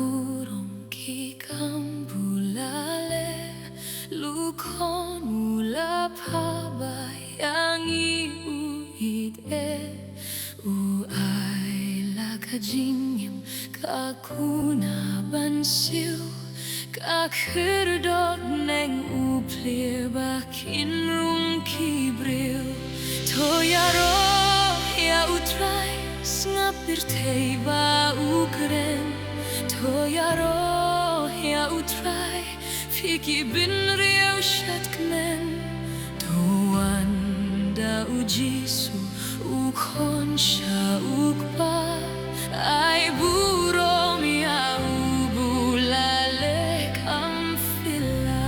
burong kikang bulale lukon mula pabayang iuid uay lakajingim kakuna bansiw kakirdot neng uplir bakin rung kibril toyaro ya utray ngapir teiba ukren toyaro ya utray fiki bin riau shatkmen tuanda ujisu ukon sha ukpa ay burom ya ubulale kamfila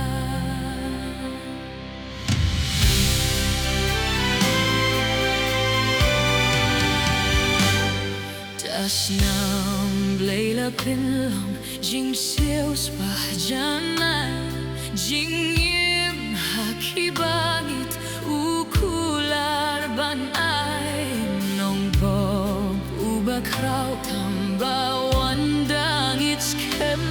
das nam blela pinlom jing seus bahjana jing yim hakibangit ukular ban ay nong bob ubakraw tamba wandang its kem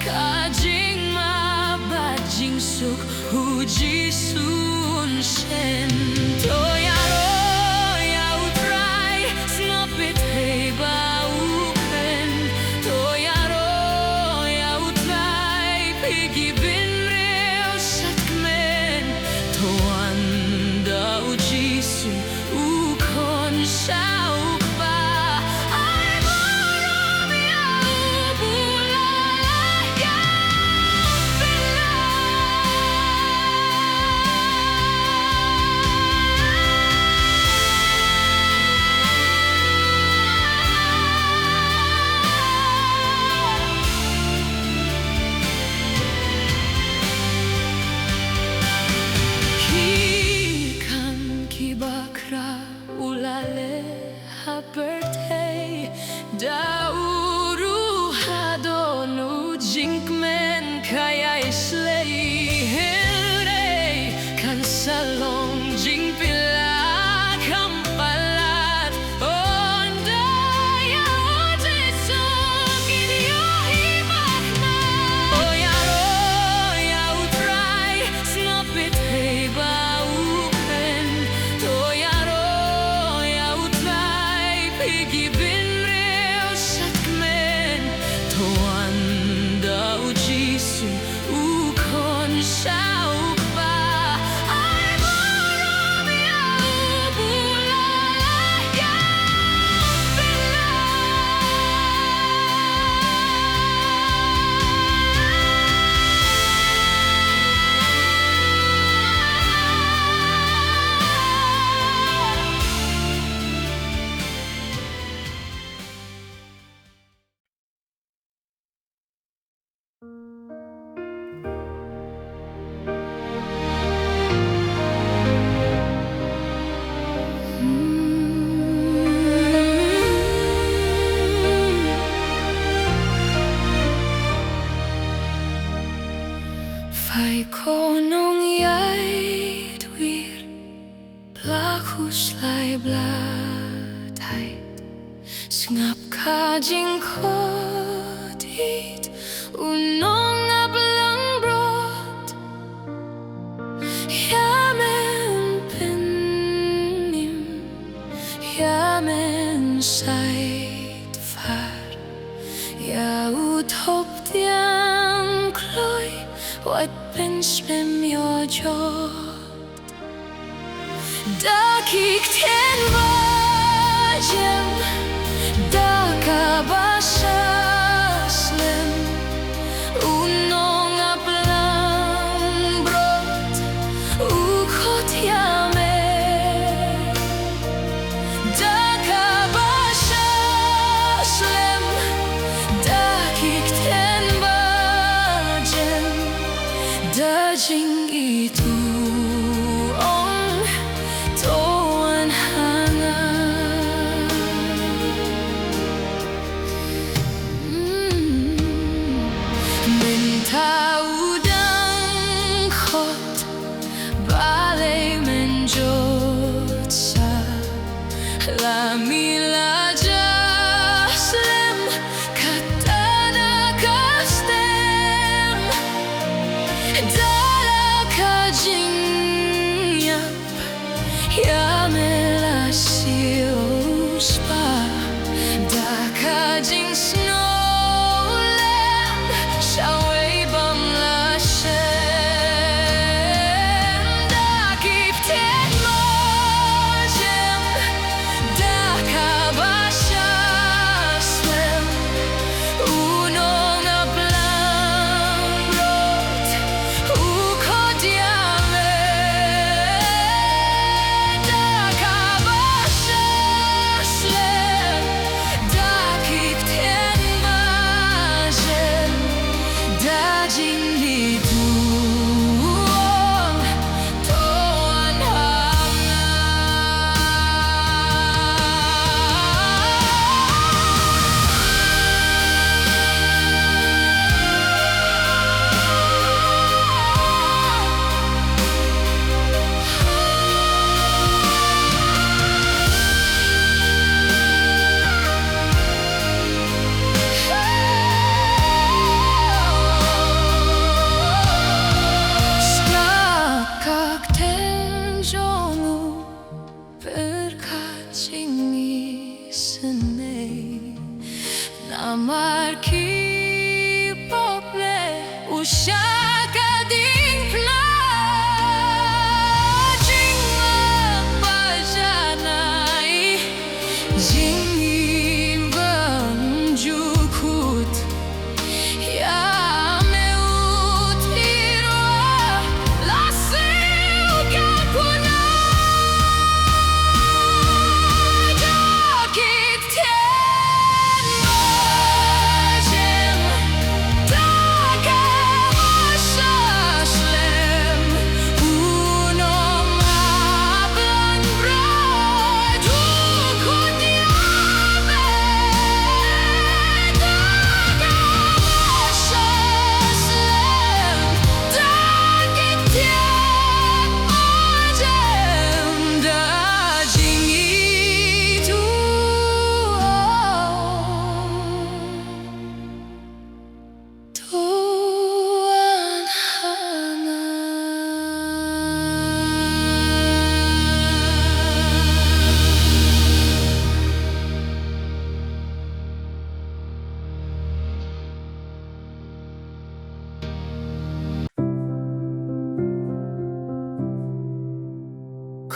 ka jing ma ba jing suk huji sun shen toyaro ya utray snapit heba upen toyaro ya utray pigi bin reo sakmen toanda ujisu ukon shauk ba ay burom ya ubulala ya fila Kikan kibakra ulale haperte dauru hadonu jinkmen kaya islay hele kan salong jingpila kampalat onda ya jesuk inyo himakna oyaro ya utray snapit heba upen toyaro ya utray pigi bin reo sakmen toanda ujisu ukon shauk ba ay burom ya ubulala ya fila Phải có nông yai thuir Blachus lai bladheit Snap ka jing kodit Unong ablang brot Yamen pennim Yamen seit far Ya uthop diang kloi What pens mem your jaw Dakik ten vajem Dakabasha slem Unong ablang brot Ukot yame Dakabasha slem Dakik ten vajem Dajing itu ong toan hangat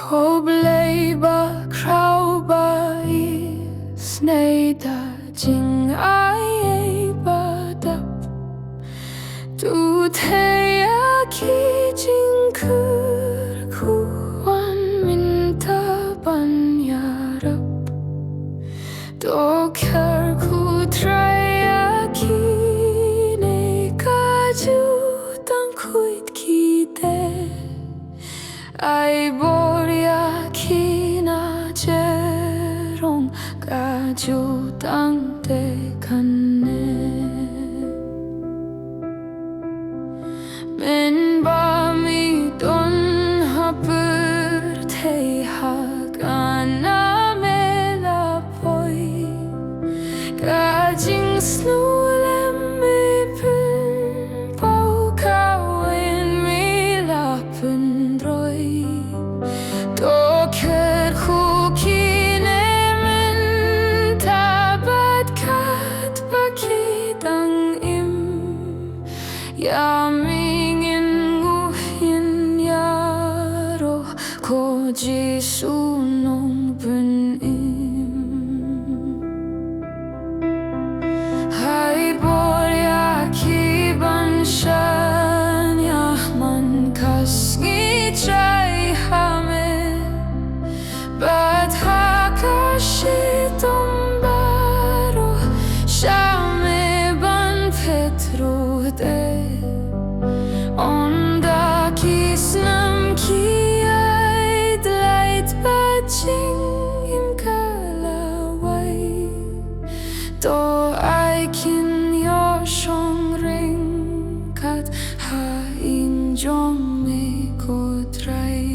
Kobleba krauba I sneda Jingrwai badap Du teya ki jingkur kuan minta banyarap Do kar ku traya ki ne kaju tang kuit ki de Ai boria kina jerong kaju tang te kanne Men ba mi don hapur te hagana me la poi Kajing snulem me pun pau kawin me la pun droi Do ker kukine men tabat kat bakidang im Yamingin nguhin yaro ko jisu nong bun im Hai borya ki ban shan yahman Khasi chai hame Bad hakashi tombaro shame ban petro de Onda kisnam ki ay dleit baching im kalawai Do I kin yo shong ring kat ha in jong me kodrai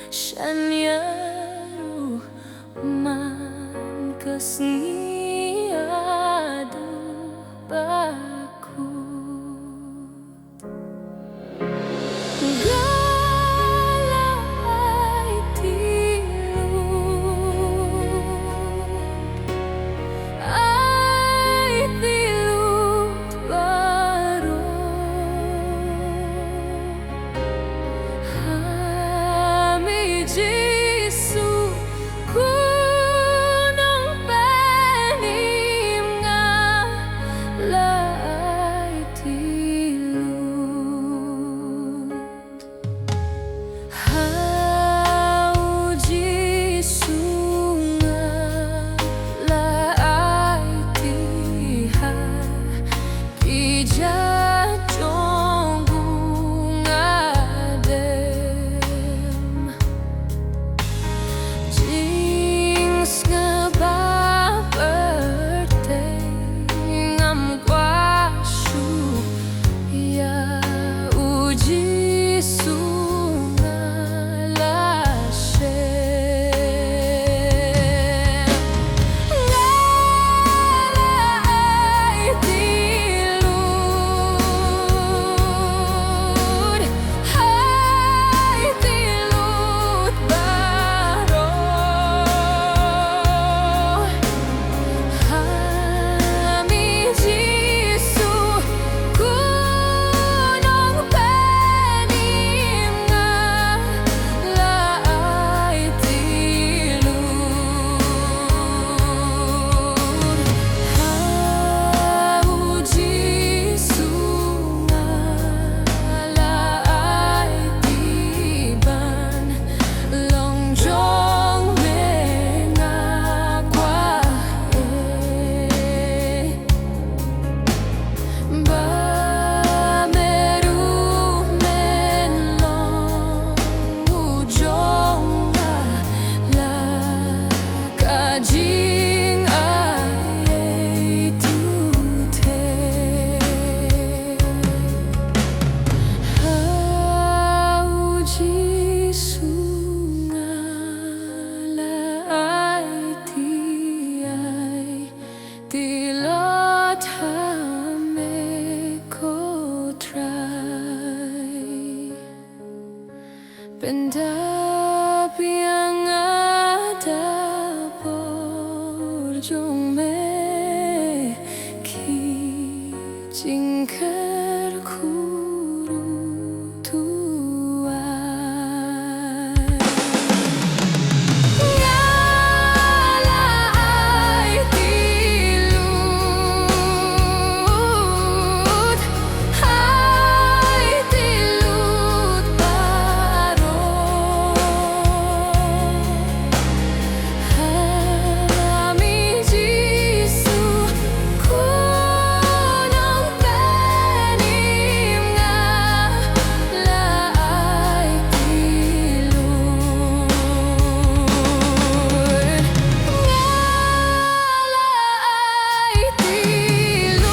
Shanyaru man kasniadu baku galai tilu ai tilu baru hami jisu kunong penim nga lai tilu hau jisu nga lai tiha kija Pendap yang ada berjong meki jingkar kuru tuai ngalai tilut hai tilut baru hami jisu kunong penim nga lai tilut ngalai tilut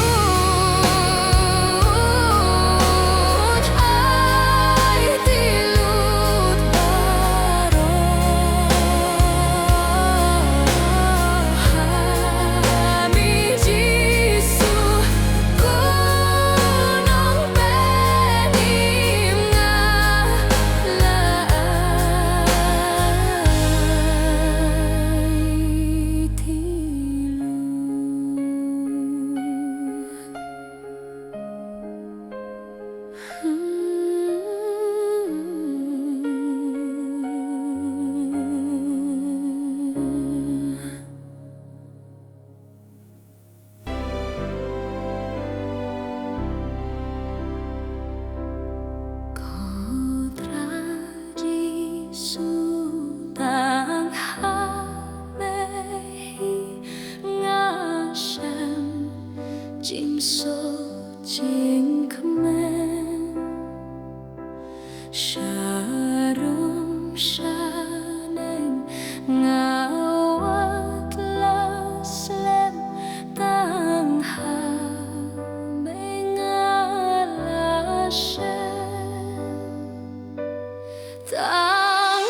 ai tilut baru hami jisu kunong penim nga lai Sudang hamehi ngasem jimso jingkemen sharum shaneng ngawat laslem tang mengalasem tang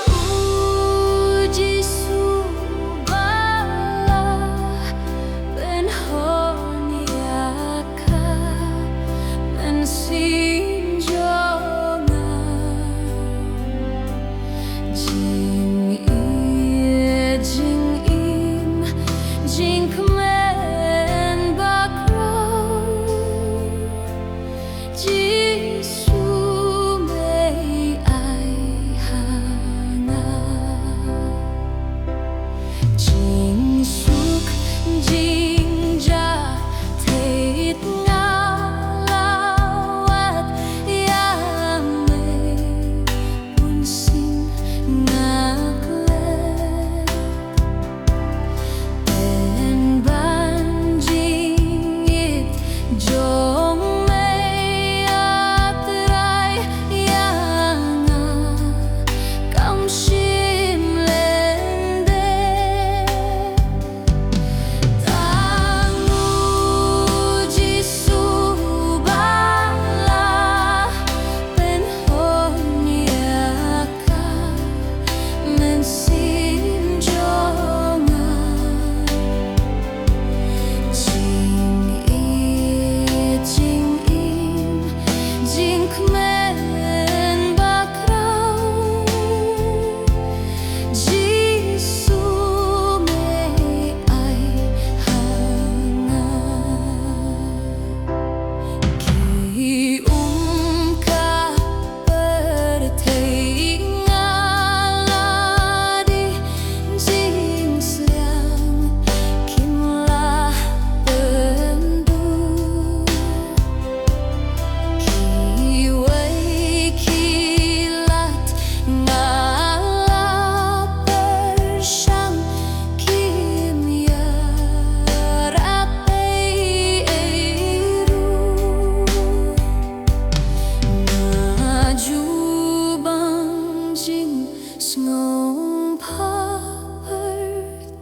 sông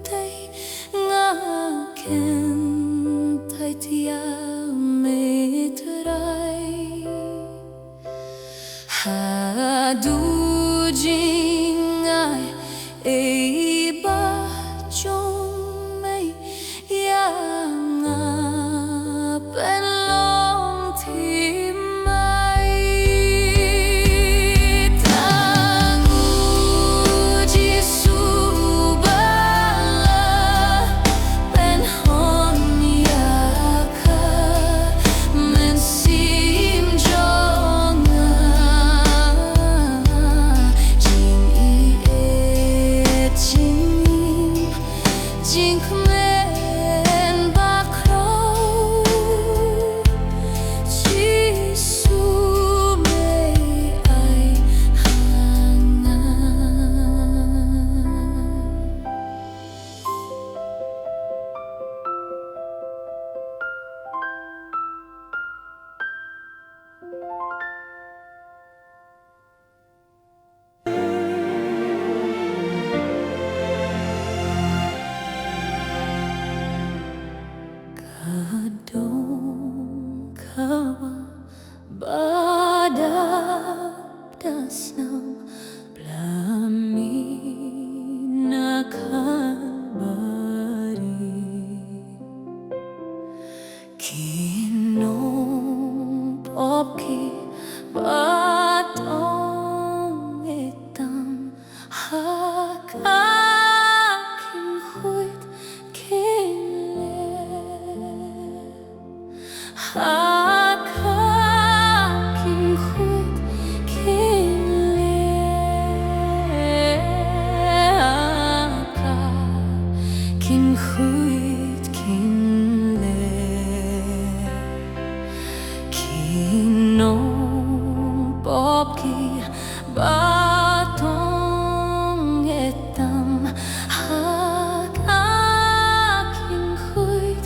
Paper ngã khen thay thia mê trai ha du Jingrwai ei ba trong mây yang bên lòng thì mây thang uji su ba bên hòn ya kha men sim cho Jingrwai ba khâu chỉ su mê ai hàng Kadong kaba badab dasam plami nakalbari kinong popki batong etam hakakin huit hakakin huit kinle hakakin huit kinle kinong popki batong etam hakakin huit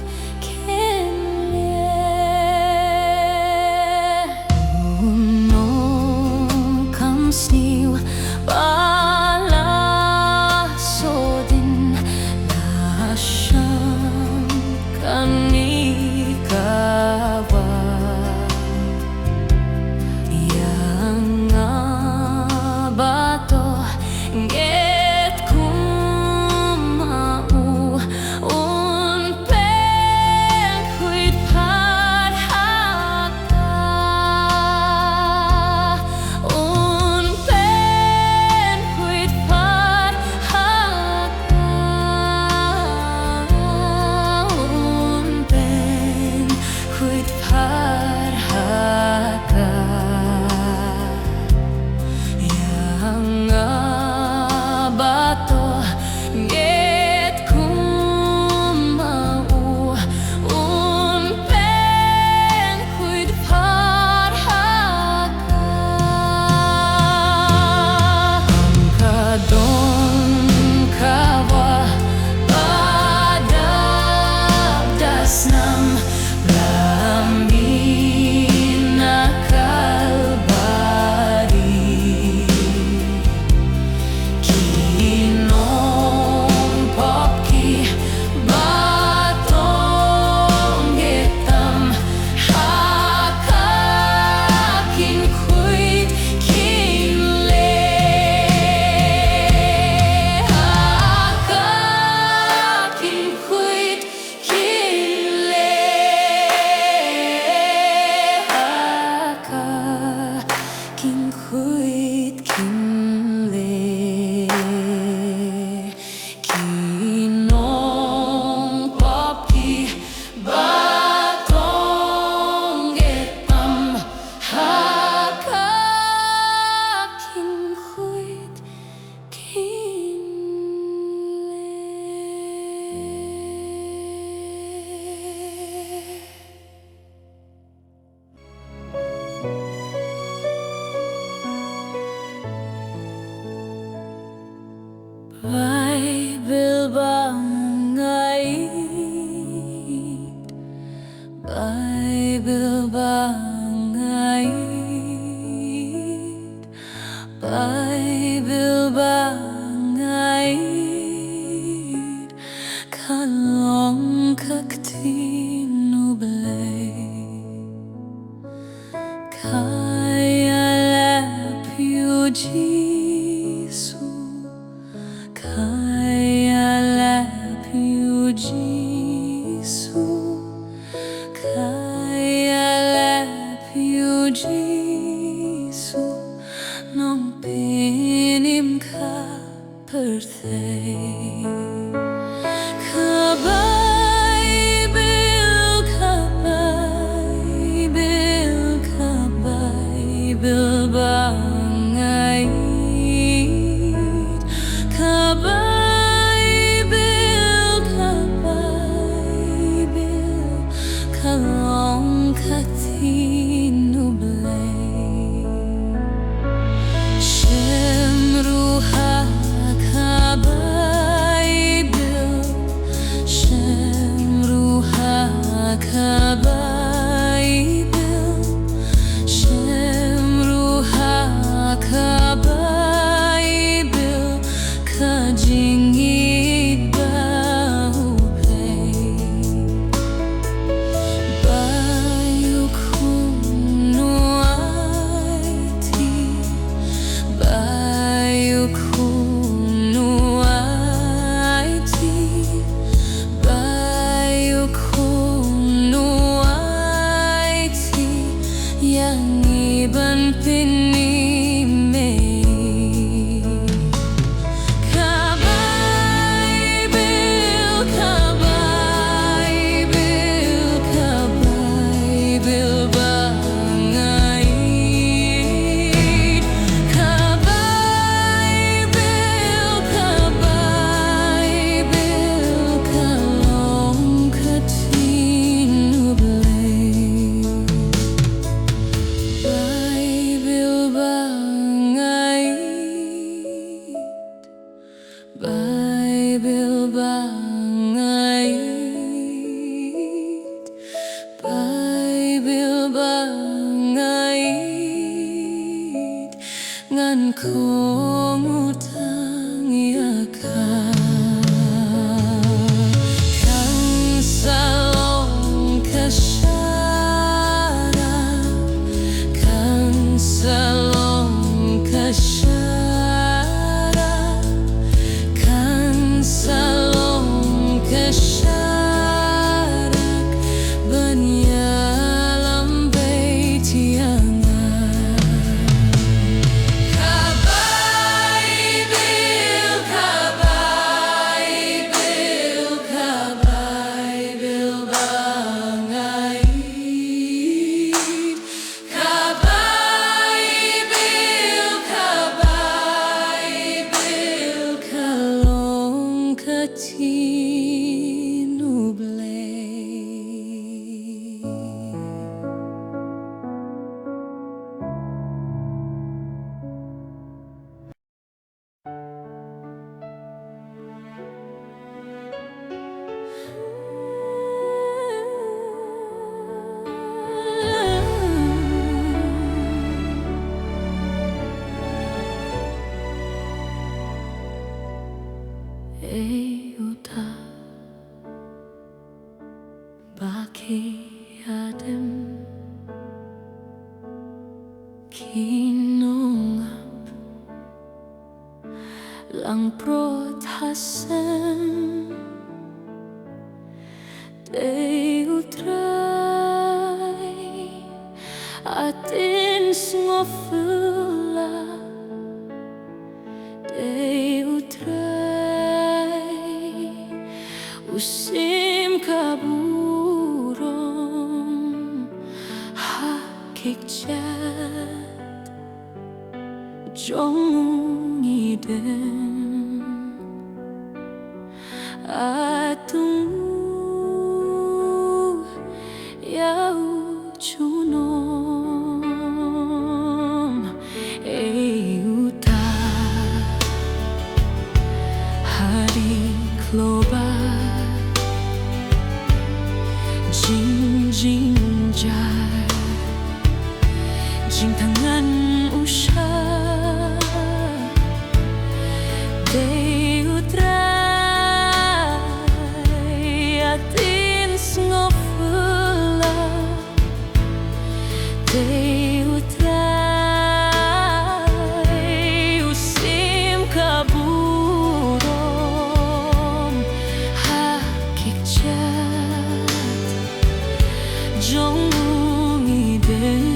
sniw bala sodin lashan kani kaba yang abato get kumau un pen huit par haka Bible birthday. Kabay, Bill, kabay, Bill, kabay, Bill bangait. Kabay, Bill, kabay, Bill, kalong katinublay. Kabay, Bill, Shemruha, kabay, Bill, kajingit bahupay. Bayu kunuaiti, bayu kunuaiti, bayu yang iban pinimay. Kabay, Bill, kabay, Bill, kabay, Bill bangait. Kabay, Bill, kabay, Bill, kalong katinublay. Bible bangait, Bible bangait, ngan kong utang yakan. Kang salong kasyara, kang salong kasyara, salong kasyarak banyalam baitiangan. Kabay, Bill, kabay, Bill, kabay, Bill bangait. Kabay, Bill, kabay, Bill, kalong katinublay. Uta baki adem kinungap lang protasem de utray atin ngofula de utray usim kaburom hakikjat jong iden atung yau chunom uta hari kloba Jingrwai jing tangan usha de utray atin ngofula de utray usim kaburom hakikjat jong iden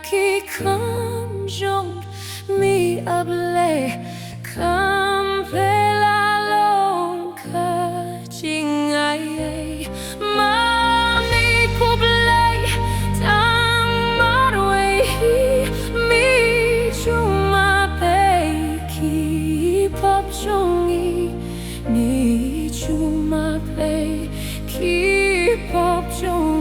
khi không dùng mi ấp lệ không về la long Kot Jingrwai mà mi cúp lệ tăng mất way mi chung mà bay khi pop chung mi chung mà bay khi pop chung